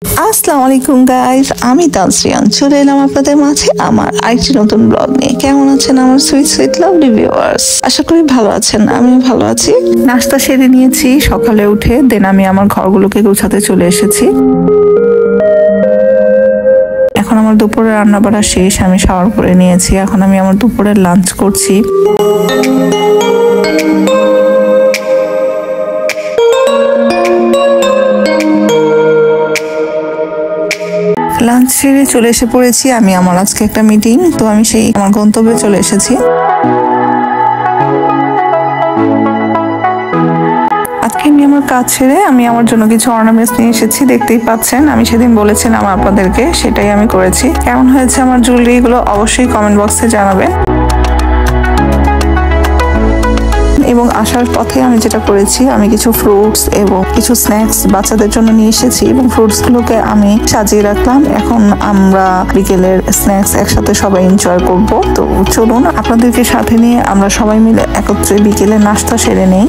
আসসালামু আলাইকুম গাইস, আমি তানসিয়ান চলে এলাম আপনাদের মাঝে আমার আরেকটি নতুন ব্লগ নিয়ে। কেমন আছেন আমার সুইট সুইট লাভলি ভিউয়ার্স? আশা করি ভালো আছেন, আমিও ভালো আছি। নাস্তা সেরে নিয়েছি সকালে উঠে, দেন আমি আমার ঘরগুলোকে গোছাতে চলে এসেছি। এখন আমার দুপুরের রান্না বাড়া শেষ, আমি শাওয়ার করে নিয়েছি। এখন আমি আমার দুপুরের লাঞ্চ করছি। লাঞ্চ সেরে চলে এসে পড়েছি আমি আমার আজকে একটা মিটিং, তো আমি সেই আমার গন্তব্যে চলে এসেছি। আজকে আমি আমার কাজ ছেড়ে আমি আমার জন্য কিছু অর্নামেন্টস নিয়ে এসেছি, দেখতেই পাচ্ছেন। আমি সেদিন বলেছিলাম আপনাদেরকে, সেটাই আমি করেছি। কেমন হয়েছে আমার জুয়েলারি গুলো অবশ্যই কমেন্ট বক্সে জানাবেন। এবং আসার পথে আমি যেটা করেছি, আমি কিছু ফ্রুটস এবং কিছু স্ন্যাক্স বাচ্চাদের জন্য নিয়ে এসেছি এবং ফ্রুটস গুলোকে আমি সাজিয়ে রাখলাম। এখন আমরা বিকেলের স্ন্যাক্স একসাথে সবাই এনজয় করব। তো চলুন আপনাদেরকে সাথে নিয়ে আমরা সবাই মিলে একত্রে বিকেলের নাস্তা সেরে নেই।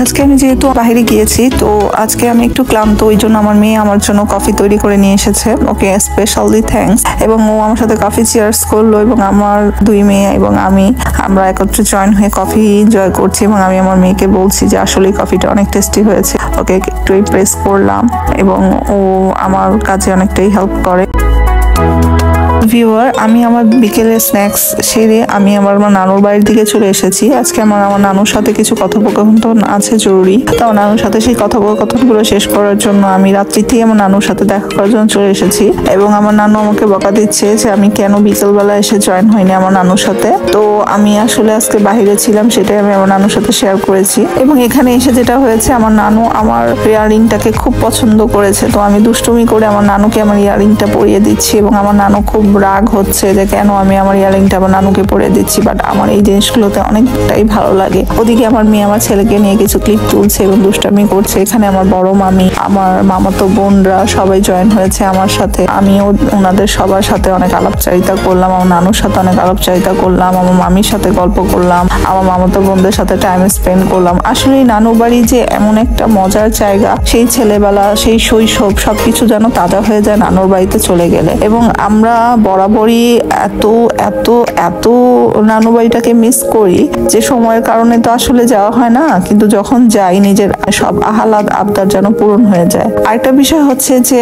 আজকে আমি যেহেতু বাইরে গিয়েছি, তো আজকে আমি একটু ক্লান্ত, ওই জন্য আমার মেয়ে আমার জন্য কফি তৈরি করে নিয়ে এসেছে। ওকে স্পেশালি থ্যাঙ্কস। এবং ও আমার সাথে কফি চিয়ার্স করলো এবং আমার দুই মেয়ে এবং আমরা একত্রে জয়েন হয়ে কফি এনজয় করছি। এবং আমি আমার মেয়েকে বলছি যে আসলে কফিটা অনেক টেস্টি হয়েছে। ওকে একটু প্রেস করলাম এবং ও আমার কাজে অনেকটাই হেল্প করে। ভিউয়ার, আমি আমার বিকেলের স্ন্যাক্স সেরে আমি আমার নানুর বাড়ির দিকে চলে এসেছি। আজকে আমার নানুর সাথে কিছু কথোপকথন আছে জরুরি, তো নানুর সাথে সেই কথোপকথনগুলো শেষ করার জন্য আমি রাত্রিতেই আমার নানুর সাথে দেখা করার জন্য চলে এসেছি। এবং আমার নানু আমাকে বকা দিচ্ছে যে আমি কেন বিকেলবেলা এসে জয়েন হইনি আমার নানুর সাথে। তো আমি আসলে আজকে বাহিরে ছিলাম, সেটাই আমি আমার নানুর সাথে শেয়ার করেছি। এবং এখানে এসে যেটা হয়েছে, আমার নানু আমার ইয়াররিংটাকে খুব পছন্দ করেছে। তো আমি দুষ্টুমি করে আমার নানুকে আমার ইয়াররিংটা পরিয়ে দিচ্ছি এবং আমার নানু খুব রাগ হচ্ছে যে কেন আমি আমার ইয়াররিংটা আমার নানুকে পরিয়ে দিচ্ছি। বাট আমার এই জিনিসগুলোতে অনেকটাই ভালো লাগে। ওদিকে আমার মেয়ে আমার ছেলেকে নিয়ে কিছু ক্লিপ তুলছে এবং দুষ্টামি করছে। এখানে আমার বড় মামি, আমার মামাতো বোনরা সবাই জয়েন হয়েছে আমার সাথে। আমিও ওনাদের সবার সাথে অনেক আলাপচারিতা করলাম, আমার নানুর সাথে অনেক আলাপচারিতা করলাম, আমার মামির সাথে গল্প করলাম, আমার মামাতো বোনদের সাথে টাইম স্পেন্ড করলাম। আসলে নানু বাড়ি যে এমন একটা মজার জায়গা, সেই ছেলেবেলা, সেই শৈশব সবকিছু যেন তাজা হয়ে যায় নানুর বাড়িতে চলে গেলে। এবং আমরা বরাবরই এত এত এত নানু বাড়িটাকে মিস করি যে সময়ের কারণে তো আসলে যাওয়া হয় না, কিন্তু যখন যাই নিজের সব আহ্লাদ আবদার যেন পূরণ হয়ে যায়। আরেকটা বিষয় হচ্ছে যে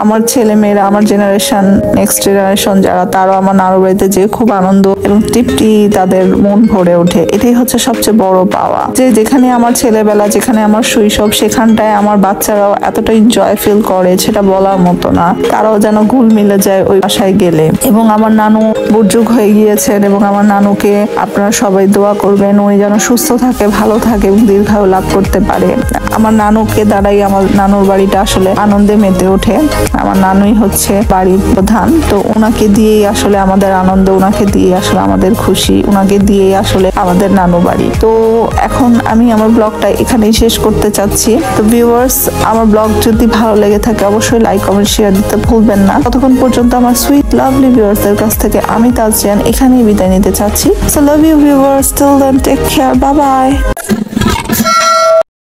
আমার ছেলে মেয়েরা, আমার জেনারেশন, নেক্সট জেনারেশন যারা, তারাও আমার নানু বাড়িতে যে খুব আনন্দ এবং তৃপ্তি তাদের মন ভরে ওঠে। এটাই হচ্ছে সবচেয়ে বড় পাওয়া, যে যেখানে আমার ছেলেবেলা, যেখানে আমার শৈশব, সেখানটায় আমার বাচ্চারাও এতটা এনজয় ফিল করে, সেটা বলার মতো না। তারাও যেন ঘুল মিলে যায় ওই বাসায় গেলে। এবং আমার নানু বুজুর্গ হয়ে গিয়েছেন এবং আমার নানুকে আপনারা সবাই দোয়া করবেন, উনি যেন সুস্থ থাকে, ভালো থাকে এবং দীর্ঘায়ু লাভ করতে পারে। আমার নানুকে দ্বারাই আমার নানুর বাড়িটা আসলে আনন্দে মেতে ওঠে। আমার নানুই হচ্ছে বাড়ির প্রধান, তো ওনাকে দিয়েই আসলে আমাদের আনন্দ, ওনাকে দিয়ে আসলে আমাদের খুশি, ওনাকে দিয়েই আসলে আমাদের নানু বাড়ি। তো এখন আমি আমার ব্লগটা এখানেই শেষ করতে চাচ্ছি। তো ভিউয়ার্স, আমার ব্লগ যদি ভালো লেগে থাকে অবশ্যই লাইক, কমেন্ট, শেয়ার দিতে ভুলবেন না। ততক্ষণ পর্যন্ত আমার সুইট লাভলি ভিউয়ার্সদের কাছ থেকে আমি তানসিয়ান এখানেই বিদায় নিতে চাচ্ছি। So love you viewers, till then take care, bye by.